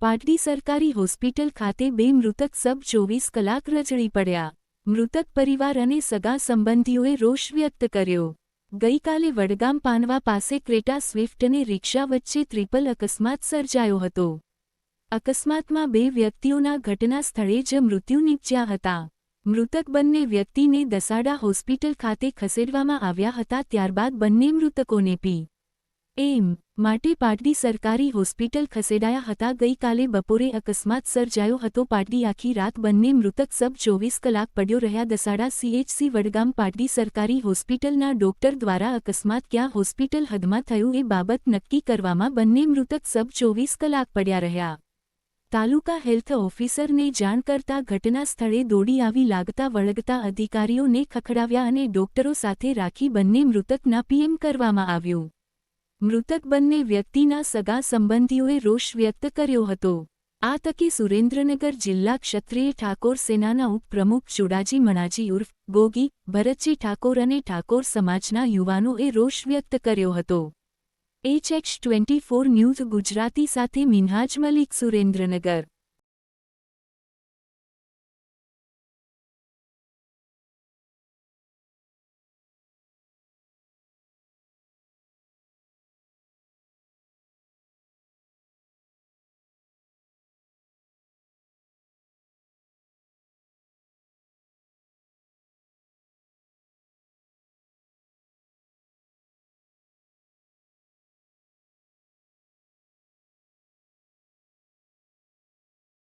પાટડી સરકારી હોસ્પિટલ ખાતે બે મૃતક સબ 24 કલાક રજળી પડ્યા. મૃતક પરિવાર અને સગા સંબંધીઓએ રોષ વ્યક્ત કર્યો. ગઈકાલે વડગામ પાનવા પાસે ક્રેટા સ્વિફ્ટ અને રિક્ષા વચ્ચે ટ્રિપલ અકસ્માત સર્જાયો હતો. અકસ્માતમાં બે વ્યક્તિઓના ઘટના સ્થળે જ મૃત્યુ નીપજ્યા હતા. મૃતક બંને વ્યક્તિને દસાડા હોસ્પિટલ ખાતે ખસેડવામાં આવ્યા હતા. ત્યારબાદ બંને મૃતકોને પી.એમ. માટે પાટડી સરકારી હોસ્પિટલ ખસેડાયા હતા. ગઈકાલે બપોરે અકસ્માત સર્જાયો હતો. પાટડી આખી રાત બંને મૃતક સબ 24 કલાક પડ્યો રહ્યા. દસાડા CHC વડગામ પાટડી સરકારી હોસ્પિટલના ડોક્ટર દ્વારા અકસ્માત ક્યાં હોસ્પિટલ હદમાં થયું એ બાબત નક્કી કરવામાં બંને મૃતક સબ 24 કલાક પડ્યા રહ્યા. તાલુકા હેલ્થ ઓફિસરને જાણ કરતા ઘટના સ્થળે દોડી આવી લાગતા વળગતા અધિકારીઓને ખખડાવ્યા અને ડોક્ટરો સાથે રાખી બંને મૃતકના પીએમ કરવામાં આવ્યું. મૃતક બંને વ્યક્તિના સગા સંબંધીઓએ રોષ વ્યક્ત કર્યો હતો. આ તકે સુરેન્દ્રનગર જિલ્લા ક્ષત્રિય ઠાકોર સેનાના ઉપપ્રમુખ ચુડાજી મણાજી ઉર્ફ ગોગી, ભરતજી ઠાકોર અને ઠાકોર સમાજના યુવાનોએ રોષ વ્યક્ત કર્યો હતો. HX24 ન્યૂઝ ગુજરાતી સાથે મિન્હાજ મલિક, સુરેન્દ્રનગર.